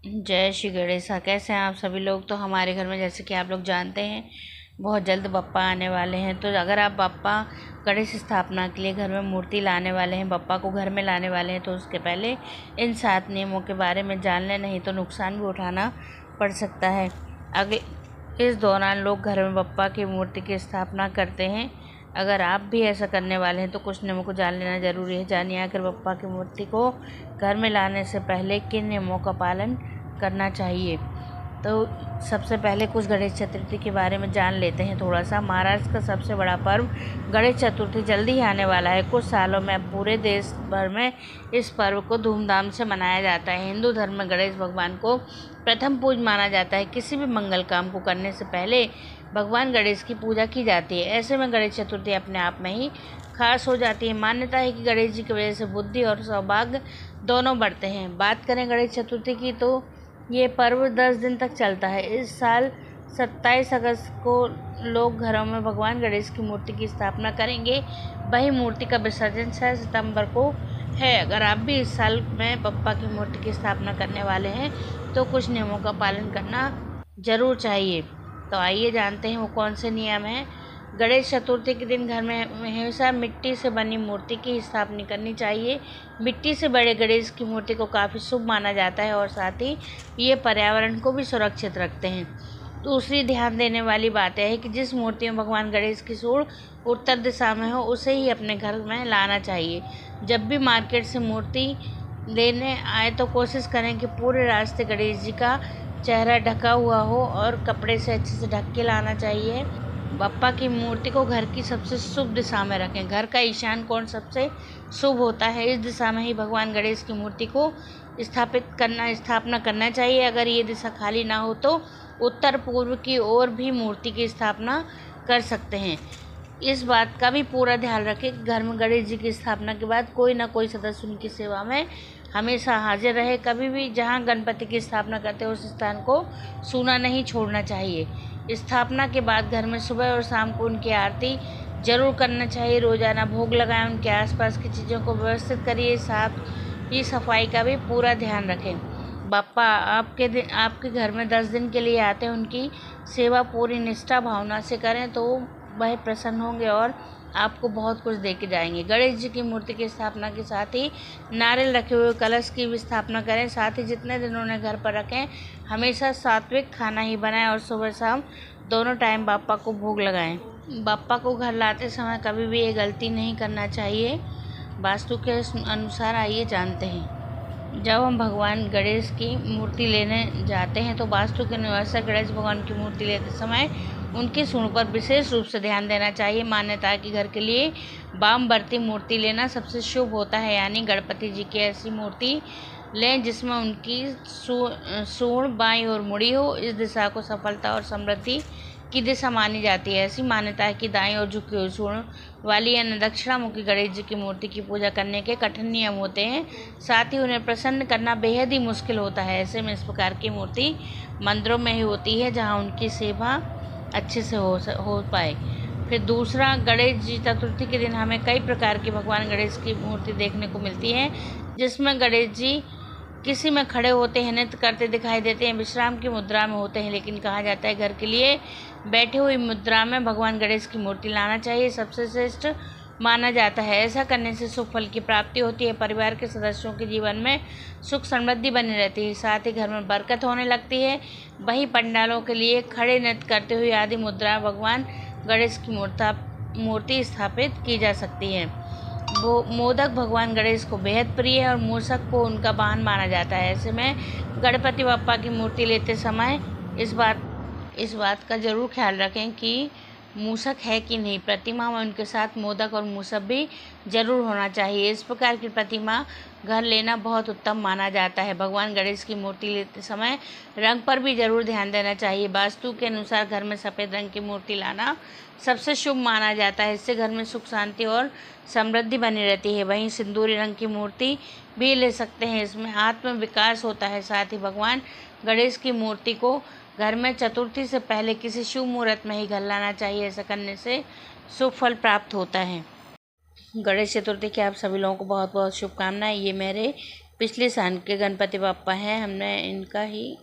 जय श्री गणेशा। कैसे हैं आप सभी लोग। तो हमारे घर में जैसे कि आप लोग जानते हैं बहुत जल्द बप्पा आने वाले हैं। तो अगर आप बप्पा गणेश स्थापना के लिए घर में मूर्ति लाने वाले हैं, बप्पा को घर में लाने वाले हैं, तो उसके पहले इन 7 नियमों के बारे में जान लें, नहीं तो नुकसान भी उठाना पड़ सकता है। अगले इस दौरान लोग घर में बप्पा की मूर्ति की स्थापना करते हैं। अगर आप भी ऐसा करने वाले हैं तो कुछ नियमों को जान लेना ज़रूरी है। जानिए आखिर बप्पा की मूर्ति को घर में लाने से पहले किन नियमों का पालन करना चाहिए। तो सबसे पहले कुछ गणेश चतुर्थी के बारे में जान लेते हैं थोड़ा सा। महाराष्ट्र का सबसे बड़ा पर्व गणेश चतुर्थी जल्दी ही आने वाला है। कुछ सालों में अब पूरे देश भर में इस पर्व को धूमधाम से मनाया जाता है। हिंदू धर्म में गणेश भगवान को प्रथम पूज्य माना जाता है। किसी भी मंगल काम को करने से पहले भगवान गणेश की पूजा की जाती है। ऐसे में गणेश चतुर्थी अपने आप में ही खास हो जाती है। मान्यता है कि गणेश जी की वजह से बुद्धि और सौभाग्य दोनों बढ़ते हैं। बात करें गणेश चतुर्थी की तो ये पर्व 10 दिन तक चलता है। इस साल 27 अगस्त को लोग घरों में भगवान गणेश की मूर्ति की स्थापना करेंगे। वही मूर्ति का विसर्जन 6 सितंबर को है। अगर आप भी इस साल में बप्पा की मूर्ति की स्थापना करने वाले हैं तो कुछ नियमों का पालन करना जरूर चाहिए। तो आइए जानते हैं वो कौन से नियम हैं। गणेश चतुर्थी के दिन घर में हमेशा मिट्टी से बनी मूर्ति की स्थापना करनी चाहिए। मिट्टी से बड़े गणेश की मूर्ति को काफ़ी शुभ माना जाता है और साथ ही ये पर्यावरण को भी सुरक्षित रखते हैं। दूसरी ध्यान देने वाली बात है कि जिस मूर्ति में भगवान गणेश की सूंड उत्तर दिशा में हो उसे ही अपने घर में लाना चाहिए। जब भी मार्केट से मूर्ति लेने आए तो कोशिश करें कि पूरे रास्ते गणेश जी का चेहरा ढका हुआ हो और कपड़े से अच्छे से ढक के लाना चाहिए। बप्पा की मूर्ति को घर की सबसे शुभ दिशा में रखें। घर का ईशान कोण सबसे शुभ होता है। इस दिशा में ही भगवान गणेश की मूर्ति को स्थापना करना चाहिए। अगर ये दिशा खाली ना हो तो उत्तर पूर्व की ओर भी मूर्ति की स्थापना कर सकते हैं। इस बात का भी पूरा ध्यान रखें कि घर में गणेश जी की स्थापना के बाद कोई ना कोई सदस्य उनकी सेवा में हमेशा हाजिर रहे। कभी भी जहां गणपति की स्थापना करते हैं उस स्थान को सूना नहीं छोड़ना चाहिए। स्थापना के बाद घर में सुबह और शाम को उनकी आरती जरूर करना चाहिए। रोजाना भोग लगाएं। उनके आसपास की चीज़ों को व्यवस्थित करिए। साथ ही सफाई का भी पूरा ध्यान रखें। बप्पा आपके घर में 10 दिन के लिए आते हैं। उनकी सेवा पूरी निष्ठा भावना से करें तो वह प्रसन्न होंगे और आपको बहुत कुछ दे के जाएंगे। गणेश जी की मूर्ति की स्थापना के साथ ही नारियल रखे हुए कलश की भी स्थापना करें। साथ ही जितने दिन उन्हें घर पर रखें हमेशा सात्विक खाना ही बनाएं और सुबह शाम दोनों टाइम बाप्पा को भोग लगाएं। बाप्पा को घर लाते समय कभी भी ये गलती नहीं करना चाहिए। वास्तु के अनुसार आइए जानते हैं। जब हम भगवान गणेश की मूर्ति लेने जाते हैं तो वास्तु के अनुसार गणेश भगवान की मूर्ति लेते समय उनकी सूंड पर विशेष रूप से ध्यान देना चाहिए। मान्यता है कि घर के लिए वामवर्ती मूर्ति लेना सबसे शुभ होता है। यानी गणपति जी की ऐसी मूर्ति लें जिसमें उनकी सूंड बाईं ओर मुड़ी हो। इस दिशा को सफलता और समृद्धि की दिशा मानी जाती है। ऐसी मान्यता है कि दाईं ओर झुकी हुई सूंड वाली या दक्षिणामुखी गणेश जी की मूर्ति की पूजा करने के कठिन नियम होते हैं। साथ ही उन्हें प्रसन्न करना बेहद ही मुश्किल होता है। ऐसे में इस प्रकार की मूर्ति मंदिरों में ही होती है जहाँ उनकी सेवा अच्छे से हो पाए। फिर दूसरा, गणेश जी चतुर्थी के दिन हमें कई प्रकार की भगवान गणेश की मूर्ति देखने को मिलती है जिसमें गणेश जी किसी में खड़े होते हैं, नृत्य करते दिखाई देते हैं, विश्राम की मुद्रा में होते हैं। लेकिन कहा जाता है घर के लिए बैठे हुई मुद्रा में भगवान गणेश की मूर्ति लाना चाहिए, सबसे श्रेष्ठ माना जाता है। ऐसा करने से सुख फल की प्राप्ति होती है। परिवार के सदस्यों के जीवन में सुख समृद्धि बनी रहती है। साथ ही घर में बरकत होने लगती है। वहीं पंडालों के लिए खड़े नृत्य करते हुए आदि मुद्रा भगवान गणेश की मूर्ति स्थापित की जा सकती है। वो मोदक भगवान गणेश को बेहद प्रिय है और मूषक को उनका वाहन माना जाता है। ऐसे में गणपति बप्पा की मूर्ति लेते समय इस बात का जरूर ख्याल रखें कि मूषक है कि नहीं। प्रतिमा में उनके साथ मोदक और मूषक भी जरूर होना चाहिए। इस प्रकार की प्रतिमा घर लेना बहुत उत्तम माना जाता है। भगवान गणेश की मूर्ति लेते समय रंग पर भी जरूर ध्यान देना चाहिए। वास्तु के अनुसार घर में सफ़ेद रंग की मूर्ति लाना सबसे शुभ माना जाता है। इससे घर में सुख शांति और समृद्धि बनी रहती है। वहीं सिंदूरी रंग की मूर्ति भी ले सकते हैं। इसमें आत्म विकास होता है। साथ ही भगवान गणेश की मूर्ति को घर में चतुर्थी से पहले किसी शुभ मुहूर्त में ही घर लाना चाहिए। ऐसा करने से शुभ फल प्राप्त होता है। गणेश चतुर्थी की आप सभी लोगों को बहुत बहुत शुभकामनाएं। ये मेरे पिछले साल के गणपति बप्पा हैं, हमने इनका ही